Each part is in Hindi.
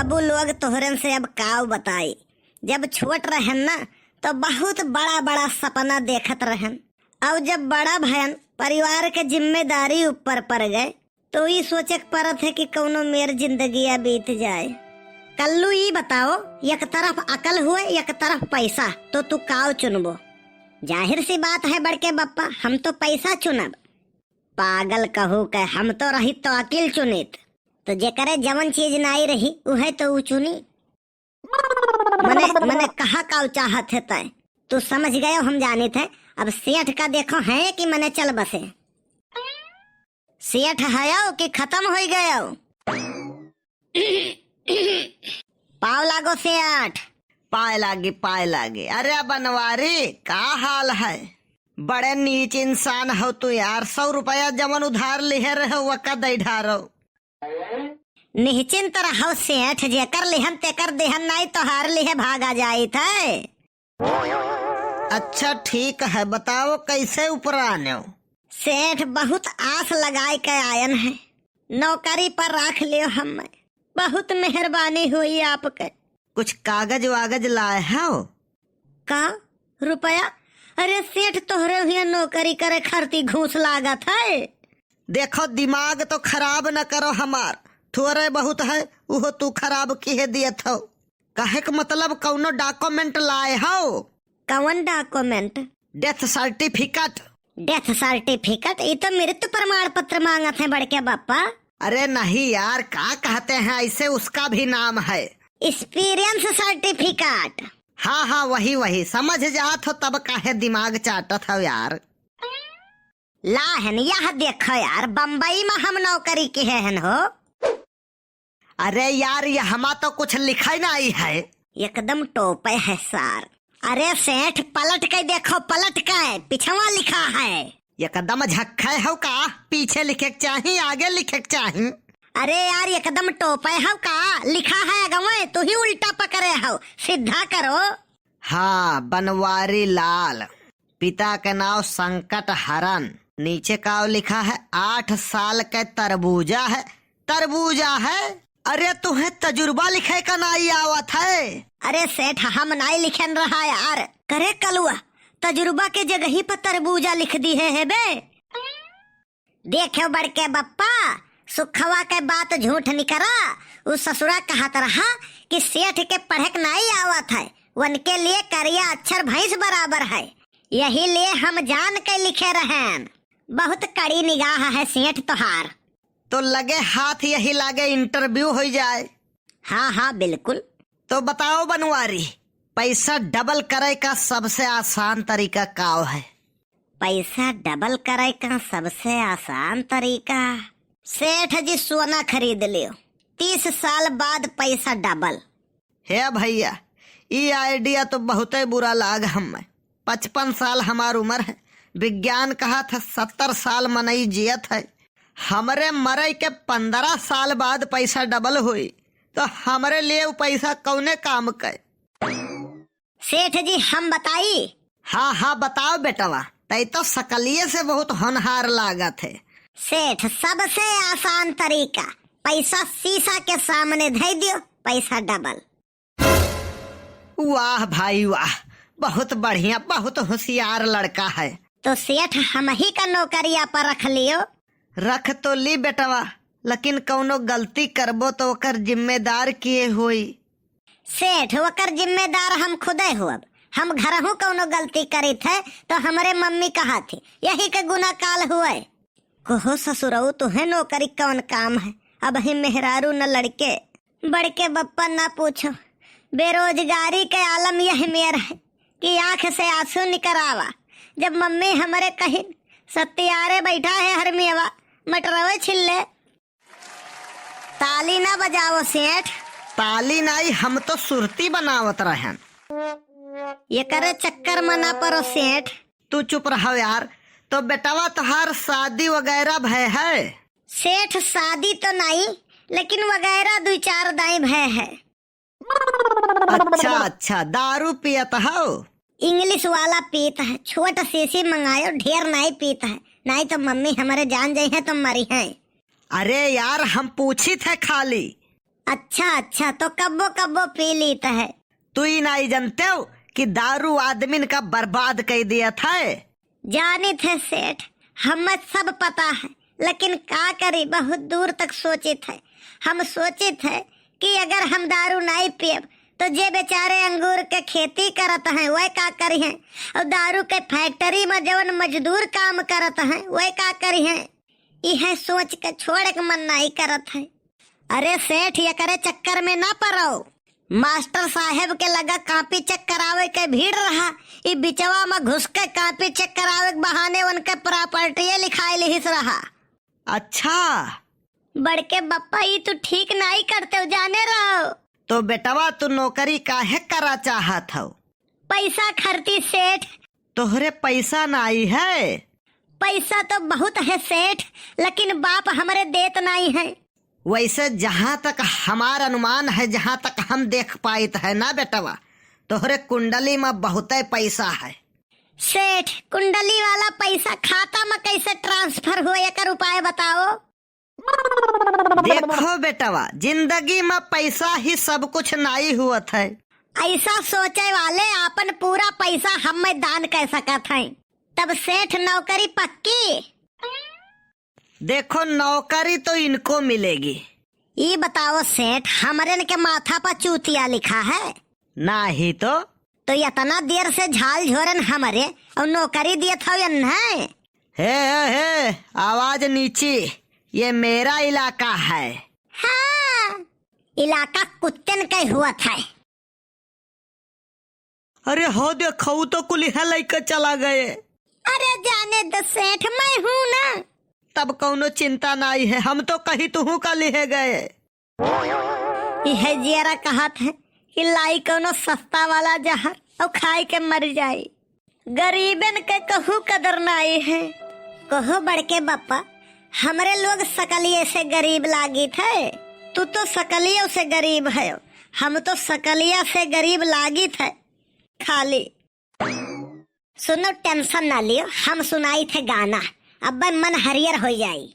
बाबू लोग तोहरन से अब काव बताई। जब छोट रहन ना तो बहुत बड़ा बड़ा सपना देखत रहन, और जब बड़ा भयन परिवार के जिम्मेदारी ऊपर पड़ गए तो ये सोचे पड़त है कि कौनो मेर जिंदगी बीत जाए। कल्लू ये बताओ, एक तरफ अकल हुए एक तरफ पैसा, तो तू काव चुनबो? जाहिर सी बात है बड़के बप्पा, हम तो पैसा चुनब। पागल कहू के हम तो रही तो अकिल चुनित। तो जेकरे जवन चीज नाई रही उहे तो ऊ चुनी। मने कहा काव चाहत है तय? तू समझ गयो, हम जाने थे। अब सेठ का देखो है कि मने चल बसे। सेठ है कि खत्म हो गयो? पाव लागो सेठ। पाए लागे। अरे बनवारी, का हाल है? बड़े नीच इंसान हो तू यार। 100 रुपया जमन उधार लिहे रहे वका दई ढारो। निश्चिंत रहो सेठ, जेकर लिहन तेकर देहन नहीं तो हार लिहे भागा जाई थे। अच्छा ठीक है, बताओ कैसे ऊपर आने हो? सेठ बहुत आस लगाए के आयन है, नौकरी पर रख लियो हमें। बहुत मेहरबानी हुई आपके। कुछ कागज वागज लाए हो? का रुपया? अरे सेठ तोहरे हुए नौकरी करे खरती घूस लागत है। देखो दिमाग तो खराब न करो हमार। थोड़े बहुत है वो तू खराब किए दिए थो। कहे के मतलब कौनो डॉक्यूमेंट लाए हो? कौन document? Death certificate. Death certificate? ये तो मृत्यु प्रमाण पत्र मांगत है बड़के बापा। अरे नहीं यार, का कहते हैं ऐसे, उसका भी नाम है एक्सपीरियंस सर्टिफिकेट। हाँ वही समझ जात हो, तब काहे दिमाग चाटत हो यार। लाहन यह देखो यार, बम्बई में हम नौकरी के हैं हो। अरे यार यहाँ तो कुछ लिखा ही नहीं है। एकदम टोपे है सार। अरे सेठ पलट के देखो, पलट के पिछवा लिखा है। एकदम झक्खे हो का? पीछे लिखे के चाहिए आगे लिखे के चाहिए? अरे यार एकदम टोपे हो का? लिखा है अगवे, तू ही उल्टा पकड़े हो, सीधा करो। हाँ, बनवारी लाल, पिता के नाम संकट हरन। नीचे का लिखा है 8 साल के तरबूजा है। अरे तुम्हें तजुर्बा लिखे का नहीं आवत है? अरे सेठ हम नहीं लिखन रहा यार। करे कलुआ, तजुर्बा के जगह ही पर तरबूजा लिख दी है बे। देखो बड़के बप्पा, सुखवा के बात झूठ निकरा। उस ससुरा कहत रहा कि सेठ के पढ़क नहीं आवत है, उनके लिए करिया अक्षर भैंस बराबर है। यही लिए हम जान के लिखे रहे। बहुत कड़ी निगाह है सेठ तोहार। तो लगे हाथ यही लागे इंटरव्यू हो जाए। हाँ बिल्कुल। तो बताओ बनवारी, पैसा डबल करे का सबसे आसान तरीका क्या है? पैसा डबल करे का सबसे आसान तरीका? सेठ जी सोना खरीद लियो, 30 साल बाद पैसा डबल। हे भैया, ये आइडिया तो बहुत ही बुरा लाग हमें। 55 साल हमार उम्र है। विज्ञान कहा था 70 साल मनई जियत है। हमरे मरे के 15 साल बाद पैसा डबल हुई तो हमरे लिए वो पैसा कौने काम के? सेठ जी हम बताई? हाँ बताओ बेटवा, तै तो सकलिये से बहुत होनहार लागत है। सेठ सबसे आसान तरीका, पैसा शीशा के सामने धै दियो, पैसा डबल। वाह भाई वाह, बहुत बढ़िया, बहुत होशियार लड़का है। तो सेठ हम ही का नौकरिया पर रख लियो। रख तो ली बेटवा, लेकिन कौनो गलती करबो तो ओकर जिम्मेदार किए हुई। सेठ ओकर जिम्मेदार हम खुदे हुआ। हम घर हूँ कौनो गलती करी थे तो हमारे मम्मी कहा थी यही के गुना काल हुए। कहो ससुरऊ तुम्हें नौकरी कौन काम है? अब ही मेहरारू न लड़के। बड़के बप्पा न पूछो, बेरोजगारी के आलम यह मेर है कि आंख से आंसू निकर आवा। जब मम्मी हमारे कही सत्यारे बैठा है हरमियवा, मटरवे छिल्ले। ताली ना बजाओ सेठ। ताली नहीं, हम तो सुरती बनावत रहन। ये करे चक्कर मना परो सेठ। तू चुप रहो यार। तो बेटवा तुहार शादी वगैरह भय है? सेठ शादी तो नहीं, लेकिन वगैरह 2-4 दाई भय है। अच्छा, दारू पियत हो? इंग्लिश वाला पीता है, छोटा शीशी मंगायो, ढेर नहीं पीता है, नहीं तो मम्मी हमारे जान जाई है तो मरी है। अरे यार हम पूछी थे खाली। अच्छा अच्छा, तो कब्बो कब्बो पी लीता है। तू ही नहीं जानते हो कि दारू आदमी का बर्बाद कर दिया था। जाने थे सेठ, हमें सब पता है, लेकिन का करी, बहुत दूर तक सोचे थे। हम सोचे थे कि अगर हम दारू नहीं पिए तो जे बेचारे अंगूर के खेती करत हैं वह का करी हैं, और दारू के फैक्ट्री में जवन मजदूर काम करत हैं वह का करी हैं। यह सोच के छोड़ के मन नहीं करत है। अरे सेठ, ये करे चक्कर में ना पड़ो। मास्टर साहेब के लगा कॉपी चेक करावे के भीड़ रहा, ई बिचवा में घुस के कॉपी चेक करावे के बहाने उनके प्रॉपर्टी लिखाए लिहिस रहा। अच्छा, बड़के बप्पा, ये तू ठीक नहीं करते हो, जाने रहो। तो बेटवा तू नौकरी काहे करा चाहत हो? पैसा खर्ची सेठ। तोहरे पैसा नहीं है? पैसा तो बहुत है सेठ, लेकिन बाप हमारे देत नहीं है। वैसे जहाँ तक हमार अनुमान है, जहाँ तक हम देख पाइत है ना बेटवा, तोहरे कुंडली में बहुत पैसा है। सेठ, कुंडली वाला पैसा खाता में कैसे ट्रांसफर हो, एक उपाय बताओ। देखो बेटवा, जिंदगी में पैसा ही सब कुछ नहीं हुआ है। ऐसा सोचे वाले अपन पूरा पैसा हमें दान कर सकत हैं। तब सेठ नौकरी पक्की? देखो, नौकरी तो इनको मिलेगी। ये बताओ सेठ, हमारे के माथा पर चूतिया लिखा है? नहीं तो इतना देर से झाल झोरन हमारे और नौकरी दिया था या नहीं? हे, आवाज नीचे, ये मेरा इलाका है। हाँ, इलाका कुत्तन का हुआ था। अरे हो देखो, तो कुलिहा लेकर चला गए। अरे जाने दो सेठ, मैं हूँ ना। तब कौनो चिंता नहीं है, हम तो कहीं तुहू का ले गए। यह जियरा कहा था कि लाई कोनो सस्ता वाला जहर और खाई के मर जाए। गरीबन के कहू कदर नहीं है। कहो बड़के बप्पा, हमरे लोग सकलिये से गरीब लागी थे। तू तो सकलियों से गरीब है, हम तो सकलिया से गरीब लागी थे। खाली सुनो, टेंशन ना लियो, हम सुनाई थे गाना, अब मन हरियर हो जाई।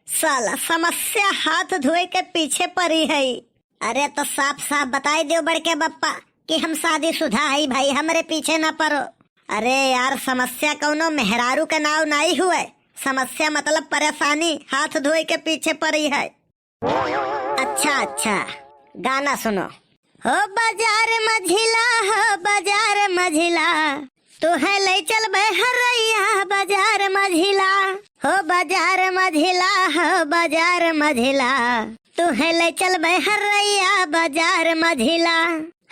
साला समस्या हाथ धोए के पीछे पड़ी है। अरे तो साफ साफ बताई दो बड़के बप्पा कि हम शादीशुदा है भाई, हमारे पीछे ना पड़ो। अरे यार, समस्या कौनो मेहरारू के नाव नहीं हुए, समस्या मतलब परेशानी हाथ धोए के पीछे पड़ी है। अच्छा अच्छा, गाना सुनो। हो बाजार मझिला, हो बाजार मझिला, तू है ले चल बहरैया बाजार मझिला। हो बाजार मझिला, हो बाजार मझिला, तू है ले चल बहरैया बाजार मझिला।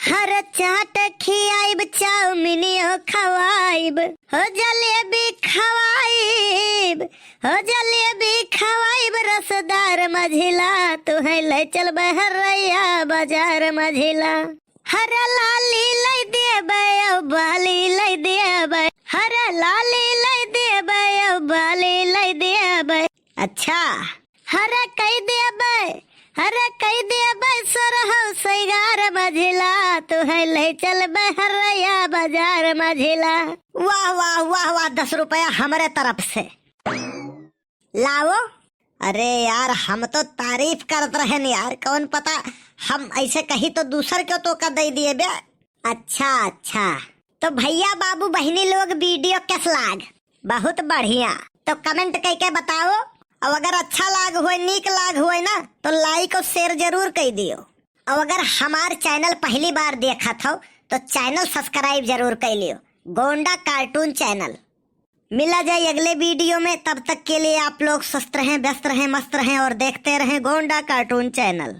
हर चाट खियाइब, चाउमीनियो खवाइब, हो जलेबी खवाइब, हो जलेबी खवाइब, रसदार मझिला, तू है ले चल बहरैया बाजार मझिला। हर लाली लै देबै औ बाली लै देबै, हर लाली लै देबै औ बाली लै देबै। अच्छा, हर कई देबै, हर कई देबै, सरहौ सैगार मझिला, तू है ले चल बहरैया बाजार मझिला। वाह वाह वाह वाह, 10 रुपया हमारे तरफ से लाओ। अरे यार, हम तो तारीफ करत रहे न यार, कौन पता हम ऐसे कही तो दूसर क्यों तो का दे दिए बे। अच्छा अच्छा, तो भैया बाबू बहनी लोग वीडियो कैस लाग? बहुत बढ़िया, तो कमेंट करके बताओ, और अगर अच्छा लाग हुए, नीक लाग हुए ना, तो लाइक और शेयर जरूर कर दियो। और अगर हमार चैनल पहली बार देखा था तो चैनल सब्सक्राइब जरूर कर लियो, गोंडा कार्टून चैनल। मिला जाए अगले वीडियो में, तब तक के लिए आप लोग स्वस्थ रहें, व्यस्त रहें, मस्त रहें और देखते रहें गोंडा कार्टून चैनल।